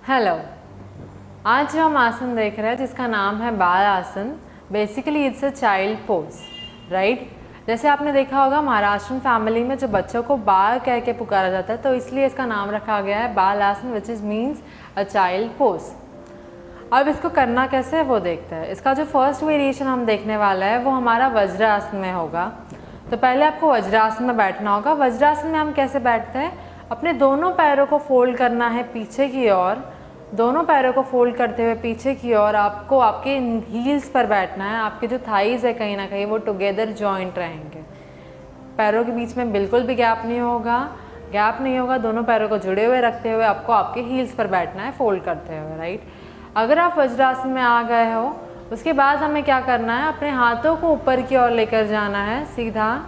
Hello. आज जो हम आसन देख रहे हैं जिसका नाम है बाल आसन, basically it's a child pose, right. जैसे आपने देखा होगा महाराष्ट्रन फैमिली में जो बच्चों को बाल कह के पुकारा जाता है, तो इसलिए इसका नाम रखा गया है बाल आसन, which is means a child pose. अब इसको करना कैसे है वो देखते हैं। इसका जो फर्स्ट वेरिएशन हम देखने वाला है वो हमारा वज्रासन में होगा। तो पहले आपको वज्रासन में बैठना होगा। वज्रासन में हम कैसे बैठते हैं, अपने दोनों पैरों को फोल्ड करना है पीछे की ओर। दोनों पैरों को फोल्ड करते हुए पीछे की ओर आपको आपके हील्स पर बैठना है। आपके जो थाइज है कहीं ना कहीं वो टुगेदर जॉइंट रहेंगे। पैरों के बीच में बिल्कुल भी गैप नहीं होगा। दोनों पैरों को जुड़े हुए रखते हुए आपको आपके हील्स पर बैठना है, फोल्ड करते हुए, राइट। अगर आप वज्रासन में आ गए हो, उसके बाद हमें क्या करना है, अपने हाथों को ऊपर की ओर लेकर जाना है सीधा।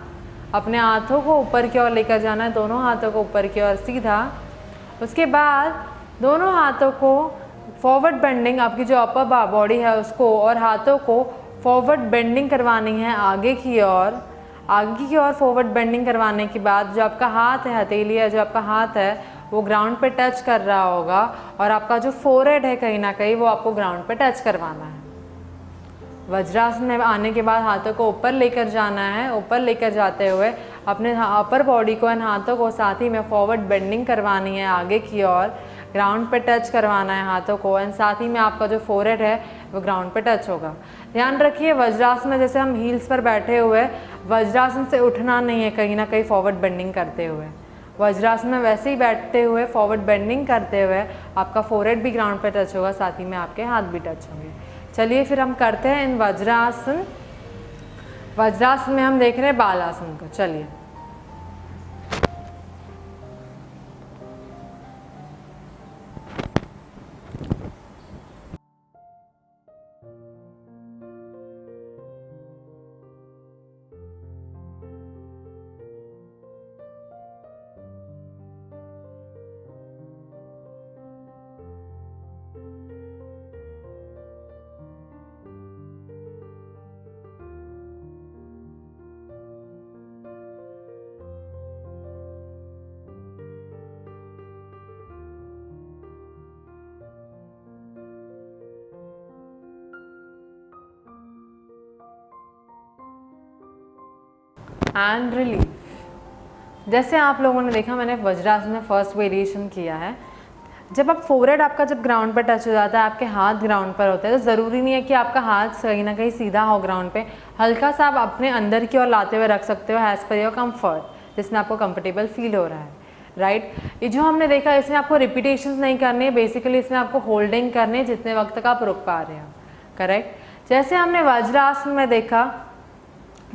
अपने हाथों को ऊपर की ओर लेकर जाना है, दोनों हाथों को ऊपर की ओर सीधा। उसके बाद दोनों हाथों को फॉरवर्ड बेंडिंग, आपकी जो अपर बॉडी है उसको और हाथों को फॉरवर्ड बेंडिंग करवानी है आगे की ओर। आगे की ओर फॉरवर्ड बेंडिंग करवाने के बाद जो आपका हाथ है, हथेली है, जो आपका हाथ है वो ग्राउंड पे टच कर रहा होगा और आपका जो फोरहेड है कहीं ना कहीं वो आपको ग्राउंड पे टच करवाना है। वज्रासन में आने के बाद हाथों को ऊपर लेकर जाना है। ऊपर लेकर जाते हुए अपने अपर बॉडी को इन हाथों को साथ ही में फॉरवर्ड बेंडिंग करवानी है आगे की ओर। ग्राउंड पे टच करवाना है हाथों को एंड साथ ही में आपका जो फोरहेड है वो ग्राउंड पे टच होगा। ध्यान रखिए, वज्रासन में जैसे हम हील्स पर बैठे हुए, वज्रासन से उठना नहीं है कहीं ना कहीं फॉरवर्ड बेंडिंग करते हुए। वज्रासन में वैसे ही बैठते हुए फॉरवर्ड बेंडिंग करते हुए आपका फोरहेड भी ग्राउंड पे टच होगा, साथ ही में आपके हाथ भी टच होंगे। चलिए फिर हम करते हैं इन वज्रासन। वज्रासन में हम देख रहे हैं बाल आसन को। चलिए एंड रिलीफ। जैसे आप लोगों ने देखा, मैंने वज्रासन में फर्स्ट वेरिएशन किया है। जब आप फोरहेड आपका जब ग्राउंड पर टच हो जाता है, आपके हाथ ग्राउंड पर होते हैं, तो ज़रूरी नहीं है कि आपका हाथ कहीं ना कहीं सीधा हो ग्राउंड पे। हल्का सा आप अपने अंदर की ओर लाते हुए रख सकते हो एज पर योर कम्फर्ट, जिसमें आपको कंफर्टेबल फील हो रहा है, राइट। ये जो हमने देखा इसमें आपको रिपीटेशंस नहीं करनी है, बेसिकली इसमें आपको होल्डिंग करनी है जितने वक्त तक आप रुक पा रहे हो, करेक्ट। जैसे हमने वज्रासन में देखा,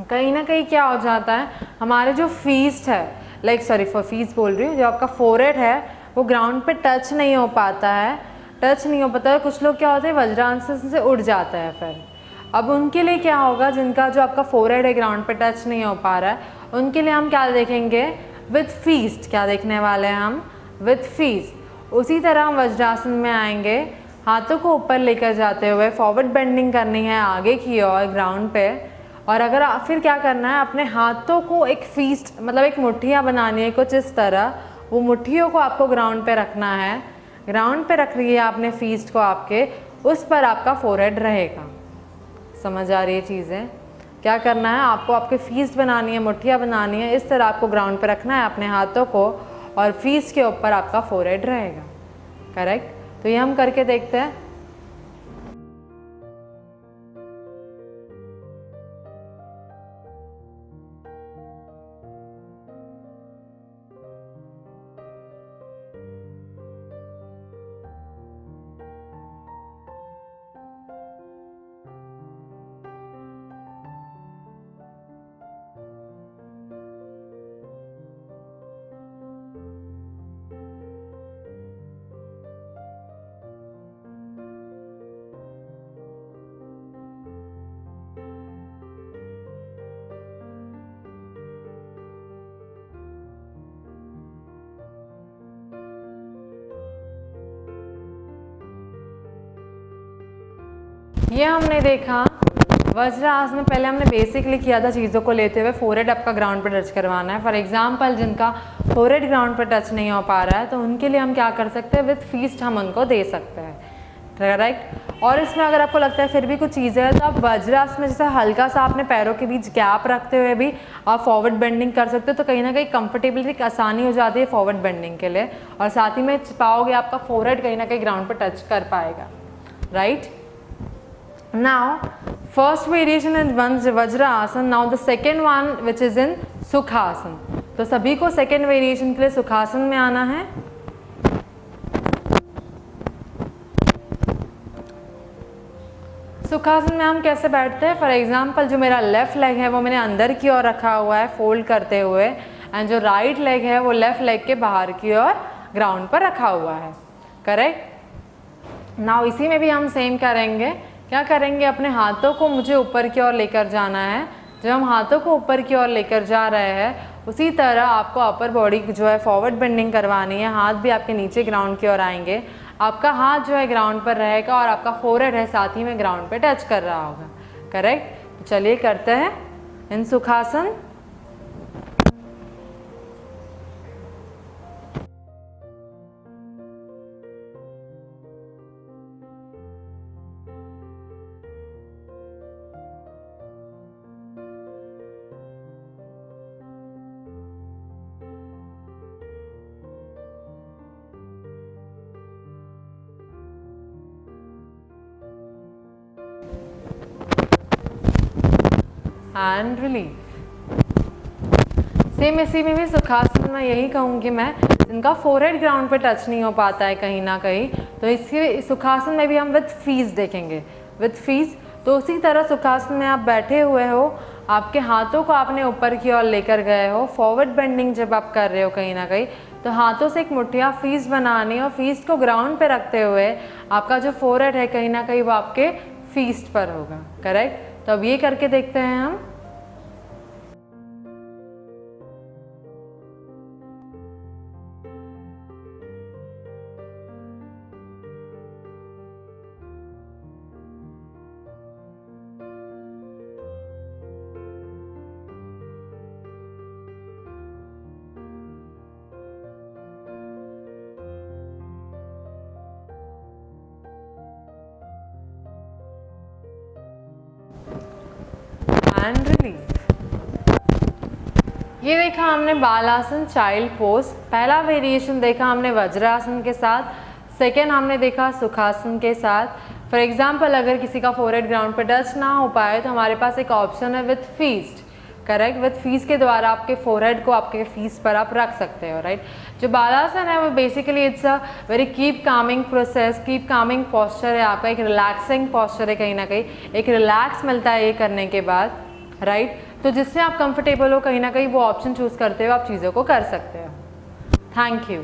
कहीं ना कहीं क्या हो जाता है, हमारे जो फीस्ट है, फीस्ट बोल रही हूँ, जो आपका फोरहेड है वो ग्राउंड पे टच नहीं हो पाता है। कुछ लोग क्या होते हैं वज्रासन से उड़ जाता है। फिर अब उनके लिए क्या होगा, जिनका जो आपका फोरहेड है ग्राउंड पे टच नहीं हो पा रहा है, उनके लिए हम क्या देखेंगे, विथ फीस्ट। क्या देखने वाले हैं हम, विथ फीस्ट। उसी तरह हम वज्रासन में आएंगे, हाथों को ऊपर लेकर जाते हुए फॉरवर्ड बेंडिंग करनी है आगे की ओर ग्राउंड पे। और अगर फिर क्या करना है, अपने हाथों को एक फीस्ट, मतलब एक मुट्ठियाँ बनानी है कुछ इस तरह। वो मुट्ठियों को आपको ग्राउंड पे रखना है। ग्राउंड पे रख रही है आपने फीस्ट को, आपके उस पर आपका फोरहेड रहेगा। समझ आ रही है चीज़ें। क्या करना है, आपको आपके फीस्ट बनानी है, मुट्ठियाँ बनानी है, इस तरह आपको ग्राउंड पे रखना है अपने हाथों को और फीस्ट के ऊपर आपका फोरहेड रहेगा, करेक्ट। तो ये हम करके देखते हैं। ये हमने देखा वज्रासन में पहले हमने बेसिकली किया था चीज़ों को लेते हुए फोरहेड आपका ग्राउंड पर टच करवाना है। फॉर एग्जांपल जिनका फोरहेड ग्राउंड पर टच नहीं हो पा रहा है तो उनके लिए हम क्या कर सकते हैं, विथ फीस्ट हम उनको दे सकते हैं, राइट। और इसमें अगर आपको लगता है फिर भी कुछ चीज़ें हैं तो आप वज्रासन में जैसे हल्का सा अपने पैरों के बीच गैप रखते हुए भी आप फॉरवर्ड बेंडिंग कर सकते हो, तो कहीं ना कहीं कंफर्टेबली आसानी हो जाती है फॉरवर्ड बेंडिंग के लिए, और साथ ही में पाओगे आपका फोरहेड कहीं ना कहीं ग्राउंड पर टच कर पाएगा, right. Now, first variation in Vajrasan. Now the second one which is in Sukhasan. तो सभी को सेकेंड वेरिएशन के लिए सुखासन में आना है। सुखासन में हम कैसे बैठते हैं, फॉर एग्जाम्पल जो मेरा लेफ्ट लेग है वो मैंने अंदर की ओर रखा हुआ है फोल्ड करते हुए, एंड जो राइट लेग है वो लेफ्ट लेग के बाहर की ओर ग्राउंड पर रखा हुआ है, करेक्ट। नाउ इसी में भी हम सेम करेंगे, क्या करेंगे, अपने हाथों को मुझे ऊपर की ओर लेकर जाना है। जब हम हाथों को ऊपर की ओर लेकर जा रहे हैं उसी तरह आपको अपर बॉडी जो है फॉरवर्ड बेंडिंग करवानी है, हाथ भी आपके नीचे ग्राउंड की ओर आएंगे, आपका हाथ जो है ग्राउंड पर रहेगा और आपका फोरहेड है साथ ही में ग्राउंड पे टच कर रहा होगा, करेक्ट। तो चलिए करते हैं in Sukhasana. And relieve. Same इसी में भी सुखासन में यही कहूँगी मैं, जिनका फोरहेड ग्राउंड पे टच नहीं हो पाता है कहीं ना कहीं, तो इसके सुखासन में भी हम विथ फीस देखेंगे, विथ फीस। तो उसी तरह सुखासन में आप बैठे हुए हो, आपके हाथों को आपने ऊपर की ओर लेकर गए हो, फॉरवर्ड बेंडिंग जब आप कर रहे हो कहीं ना कहीं, तो हाथों से एक मुठ्ठिया फीस बनानी और फीस को ग्राउंड पे रखते हुए आपका जो फोरहेड है कहीं ना कहीं वो आपके फीस्ट पर होगा, करेक्ट। तो अब ये करके देखते हैं हम। And relieve. ये देखा हमने बालासन चाइल्ड पोज, पहला वेरिएशन देखा हमने वज्रासन के साथ, सेकेंड हमने देखा सुखासन के साथ। फॉर एग्जाम्पल अगर किसी का फोरहेड ग्राउंड पर टच ना हो पाए तो हमारे पास एक ऑप्शन है with feast, correct. With fees के द्वारा आपके फोरहेड को आपके फीस पर आप रख सकते हो, राइट। जो बालासन है वो basically it's a very keep calming process, keep calming posture है आपका, एक रिलैक्सिंग पॉस्चर है, कहीं ना कहीं एक रिलैक्स मिलता है ये करने के बाद, राइट। तो जिसमें आप कंफर्टेबल हो कहीं ना कहीं वो ऑप्शन चूज करते हो, आप चीज़ों को कर सकते हो। Thank you.